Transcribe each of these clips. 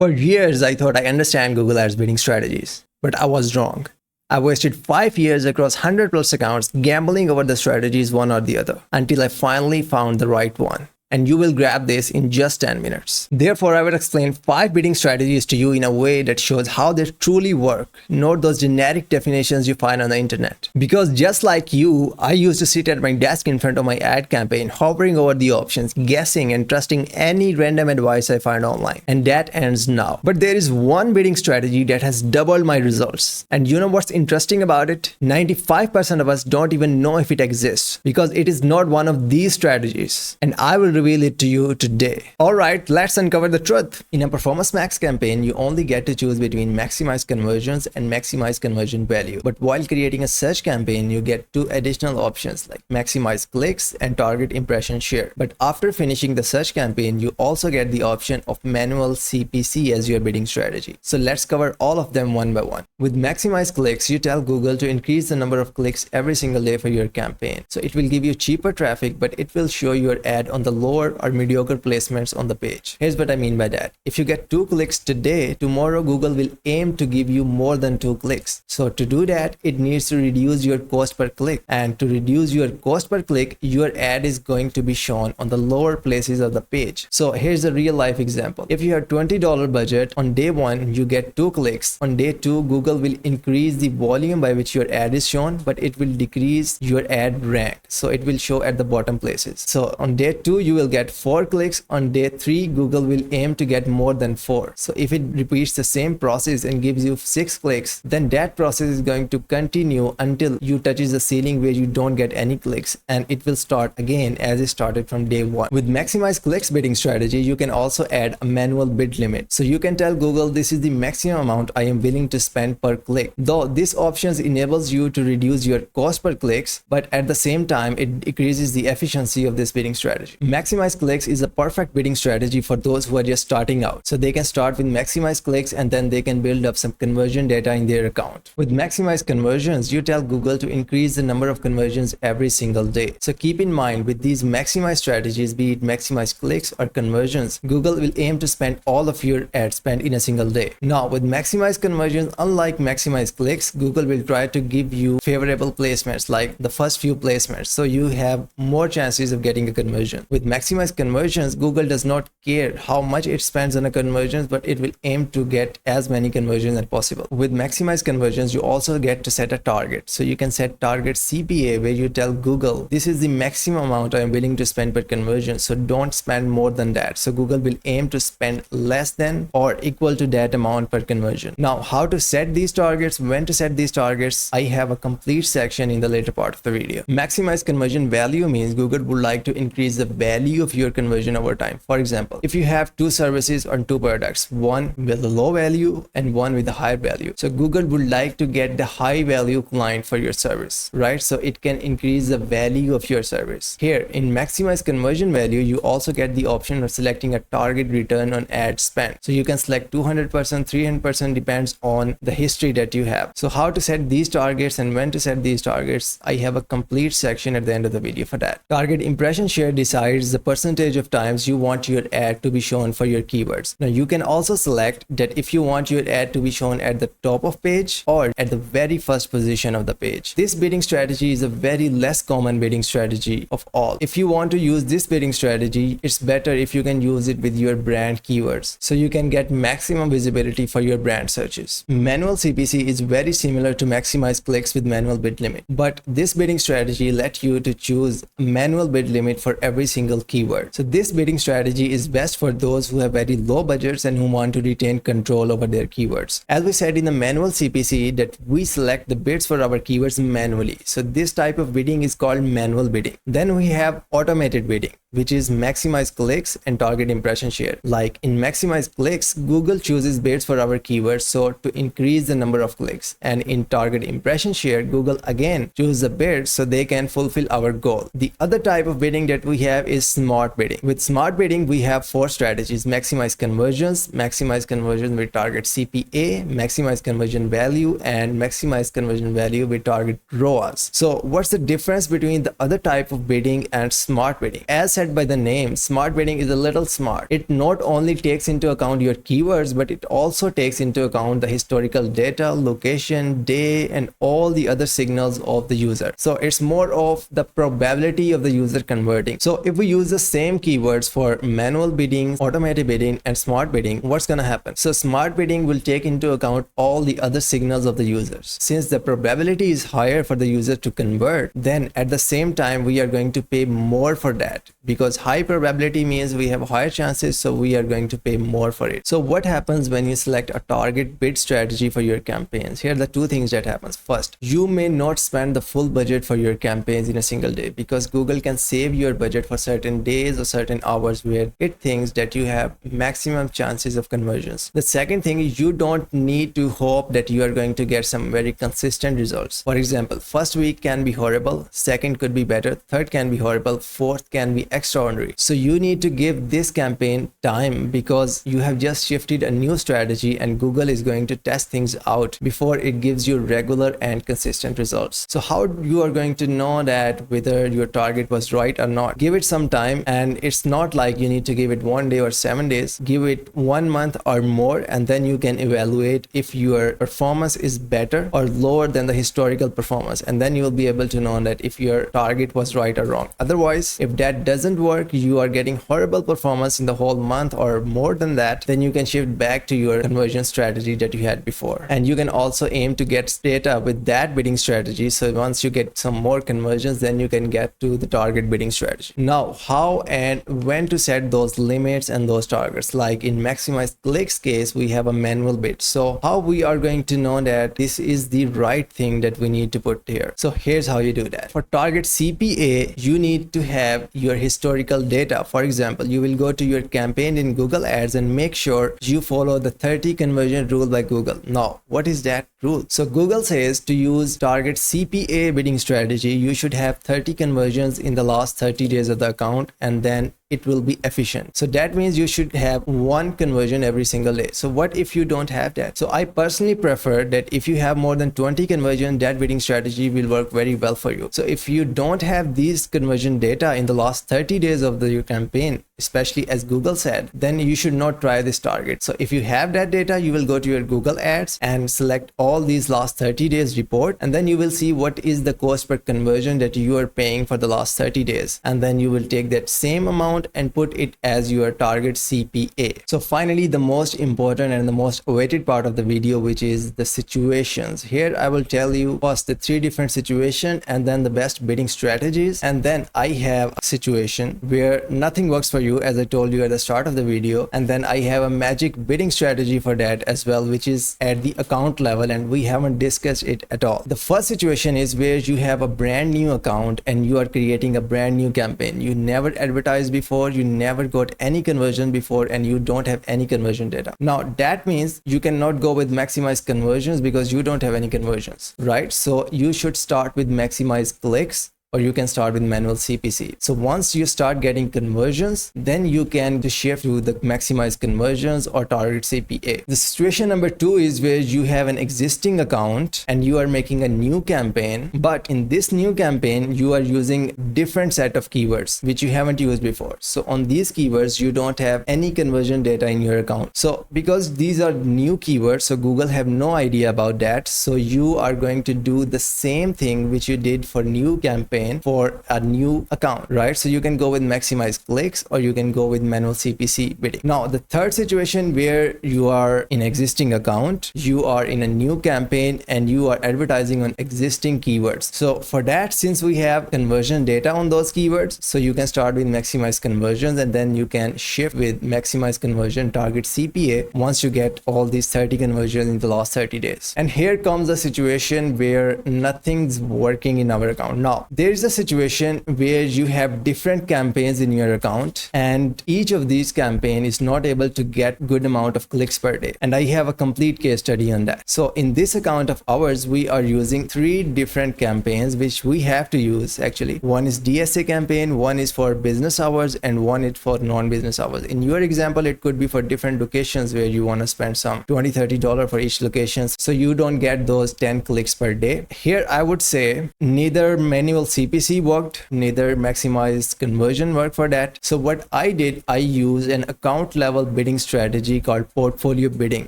For years, I thought I understand Google Ads bidding strategies, but I was wrong. I wasted 5 years across 100 plus accounts gambling over the strategies one or the other until I finally found the right one. And you will grab this in just 10 minutes. Therefore, I will explain 5 bidding strategies to you in a way that shows how they truly work, not those generic definitions you find on the internet. Because just like you, I used to sit at my desk in front of my ad campaign, hovering over the options, guessing and trusting any random advice I find online. And that ends now. But there is one bidding strategy that has doubled my results. And you know what's interesting about it? 95% of us don't even know if it exists because it is not one of these strategies. And I will reveal it to you today. Alright, let's uncover the truth. In a Performance Max campaign, you only get to choose between maximize conversions and maximize conversion value. But while creating a search campaign, you get 2 additional options like maximize clicks and target impression share. But after finishing the search campaign, you also get the option of manual CPC as your bidding strategy. So let's cover all of them one by one. With maximize clicks, you tell Google to increase the number of clicks every single day for your campaign. So it will give you cheaper traffic, but it will show your ad on the lower or mediocre placements on the page. Here's what I mean by that. If you get 2 clicks today, tomorrow Google will aim to give you more than 2 clicks. So to do that, it needs to reduce your cost per click. And to reduce your cost per click, your ad is going to be shown on the lower places of the page. So here's a real life example. If you have $20 budget, on day 1, you get 2 clicks. On day 2, Google will increase the volume by which your ad is shown, but it will decrease your ad rank. So it will show at the bottom places. So on day 2, you will get 4 clicks. On day 3, Google will aim to get more than 4. So if it repeats the same process and gives you 6 clicks, then that process is going to continue until you touches the ceiling where you don't get any clicks, and it will start again as it started from day 1. With maximize clicks bidding strategy, you can also add a manual bid limit. So you can tell Google this is the maximum amount I am willing to spend per click. Though this option enables you to reduce your cost per clicks, but at the same time it decreases the efficiency of this bidding strategy. Maximize clicks is a perfect bidding strategy for those who are just starting out. So they can start with maximize clicks and then they can build up some conversion data in their account. With maximize conversions, you tell Google to increase the number of conversions every single day. So keep in mind, with these maximize strategies, be it maximize clicks or conversions, Google will aim to spend all of your ad spend in a single day. Now with maximize conversions, unlike maximize clicks, Google will try to give you favorable placements like the first few placements, so you have more chances of getting a conversion. With maximize conversions, Google does not care how much it spends on a conversions, but it will aim to get as many conversions as possible. With maximize conversions, you also get to set a target. So you can set target CPA where you tell Google this is the maximum amount I am willing to spend per conversion, so don't spend more than that. So Google will aim to spend less than or equal to that amount per conversion. Now how to set these targets, when to set these targets, I have a complete section in the later part of the video. Maximize conversion value means Google would like to increase the value of your conversion over time. For example, if you have 2 services or 2 products, one with a low value and one with a high value, so Google would like to get the high value client for your service, right? So it can increase the value of your service. Here in maximize conversion value, you also get the option of selecting a target return on ad spend. So you can select 200%, 300%, depends on the history that you have. So how to set these targets and when to set these targets, I have a complete section at the end of the video for that. Target impression share decides the percentage of times you want your ad to be shown for your keywords. Now you can also select that if you want your ad to be shown at the top of page or at the very first position of the page. This bidding strategy is a very less common bidding strategy of all. If you want to use this bidding strategy, it's better if you can use it with your brand keywords, so you can get maximum visibility for your brand searches. Manual CPC is very similar to maximize clicks with manual bid limit, but this bidding strategy lets you to choose manual bid limit for every single keyword. So this bidding strategy is best for those who have very low budgets and who want to retain control over their keywords. As we said in the manual CPC, that we select the bids for our keywords manually. So this type of bidding is called manual bidding. Then we have automated bidding, which is maximize clicks and target impression share. Like in maximize clicks, Google chooses bids for our keywords so to increase the number of clicks, and in target impression share, Google again chooses the bids so they can fulfill our goal. The other type of bidding that we have is smart bidding. With smart bidding, we have 4 strategies: maximize conversions with target CPA, maximize conversion value, and maximize conversion value with target ROAS. So what's the difference between the other type of bidding and smart bidding? As said by the name, smart bidding is a little smart. It not only takes into account your keywords, but it also takes into account the historical data, location, day, and all the other signals of the user. So it's more of the probability of the user converting. So if we use the same keywords for manual bidding, automated bidding, and smart bidding, what's going to happen? So smart bidding will take into account all the other signals of the users. Since the probability is higher for the user to convert, then at the same time we are going to pay more for that, because high probability means we have higher chances, so we are going to pay more for it. So what happens when you select a target bid strategy for your campaigns? Here are the two things that happens. First, you may not spend the full budget for your campaigns in a single day, because Google can save your budget for certain days or certain hours where it thinks that you have maximum chances of conversions. The second thing is you don't need to hope that you are going to get some very consistent results. For example, first week can be horrible, second could be better, third can be horrible, fourth can be extraordinary. So you need to give this campaign time, because you have just shifted a new strategy and Google is going to test things out before it gives you regular and consistent results. So how you are going to know that whether your target was right or not? Give it some time, and it's not like you need to give it 1 day or 7 days. Give it 1 month or more, and then you can evaluate if your performance is better or lower than the historical performance, and then you will be able to know that if your target was right or wrong. Otherwise, if that doesn't work, you are getting horrible performance in the whole month or more than that, then you can shift back to your conversion strategy that you had before. And you can also aim to get data with that bidding strategy. So once you get some more conversions, then you can get to the target bidding strategy. Now, how and when to set those limits and those targets? Like in maximize clicks case, we have a manual bid. So how we are going to know that this is the right thing that we need to put here? So here's how you do that. For target CPA, you need to have your historical data. For example, you will go to your campaign in Google Ads and make sure you follow the 30 conversion rule by Google. Now, what is that rule? So Google says to use target CPA bidding strategy, you should have 30 conversions in the last 30 days of the account, and then it will be efficient. So that means you should have 1 conversion every single day. So what if you don't have that? So I personally prefer that if you have more than 20 conversions, that bidding strategy will work very well for you. So if you don't have these conversion data in the last 30 days of your campaign, especially as Google said, then you should not try this target. So if you have that data, you will go to your Google Ads and select all these last 30 days report, and then you will see what is the cost per conversion that you are paying for the last 30 days. And then you will take that same amount and put it as your target CPA. So finally, the most important and the most awaited part of the video, which is the situations. Here I will tell you first the 3 different situations, and then the best bidding strategies, and then I have a situation where nothing works for you, as I told you at the start of the video, and then I have a magic bidding strategy for that as well, which is at the account level, and we haven't discussed it at all. The first situation is where you have a brand new account and you are creating a brand new campaign. You never advertised before, you never got any conversion before, and you don't have any conversion data. Now that means you cannot go with maximize conversions because you don't have any conversions, right? So you should start with maximize clicks, or you can start with manual CPC. So once you start getting conversions, then you can shift to the maximize conversions or target CPA. The situation number 2 is where you have an existing account and you are making a new campaign, but in this new campaign, you are using different set of keywords which you haven't used before. So on these keywords, you don't have any conversion data in your account. So because these are new keywords, so Google have no idea about that. So you are going to do the same thing which you did for new campaign for a new account, right? So you can go with maximize clicks, or you can go with manual CPC bidding. Now the third situation where you are in existing account, you are in a new campaign and you are advertising on existing keywords. So for that, since we have conversion data on those keywords, so you can start with maximize conversions, and then you can shift with maximize conversion target CPA once you get all these 30 conversions in the last 30 days. And here comes a situation where nothing's working in our account. Now there is a situation where you have different campaigns in your account, and each of these campaign is not able to get good amount of clicks per day. And I have a complete case study on that. So in this account of ours, we are using 3 different campaigns which we have to use actually. One is DSA campaign, one is for business hours, and one is for non-business hours. In your example, it could be for different locations where you want to spend some $20-30 for each location, so you don't get those 10 clicks per day. Here I would say neither manual CPC worked, neither maximized conversion worked for that. So what I did, I used an account level bidding strategy called portfolio bidding.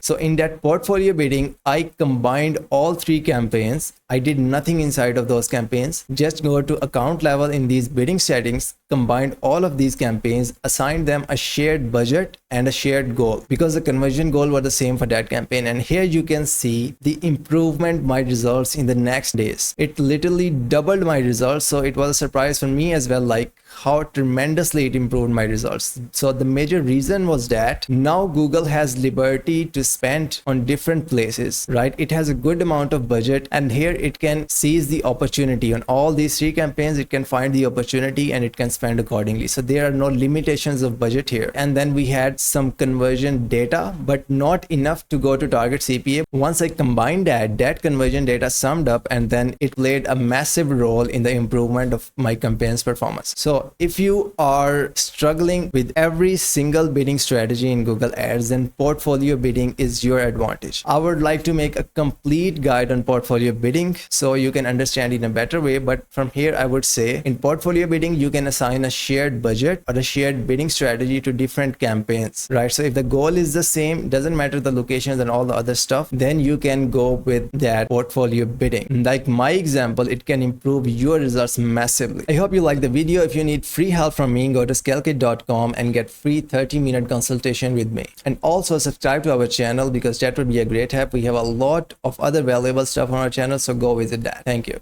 So in that portfolio bidding, I combined all three campaigns. I did nothing inside of those campaigns. Just go to account level in these bidding settings, combined all of these campaigns, assigned them a shared budget and a shared goal, because the conversion goal were the same for that campaign. And here you can see the improvement my results in the next days. It literally doubled my results. So it was a surprise for me as well, like how tremendously it improved my results. So the major reason was that now Google has liberty to spend on different places, right? It has a good amount of budget, and here it can seize the opportunity on all these three campaigns. It can find the opportunity and it can spend accordingly. So there are no limitations of budget here. And then we had some conversion data, but not enough to go to target CPA. Once I combined that conversion data summed up, and then it played a massive role in the improvement of my campaign's performance. So if you are struggling with every single bidding strategy in Google Ads, then portfolio bidding is your advantage. I would like to make a complete guide on portfolio bidding so you can understand it in a better way. But from here, I would say in portfolio bidding, you can assign a shared budget or a shared bidding strategy to different campaigns, right? So if the goal is the same, doesn't matter the locations and all the other stuff, then you can go with that portfolio bidding. Like my example, it can improve your results massively. I hope you like the video. If you need free help from me, go to scalekit.com and get free 30-minute consultation with me. And also subscribe to our channel, because that would be a great help. We have a lot of other valuable stuff on our channel, so go visit that. Thank you.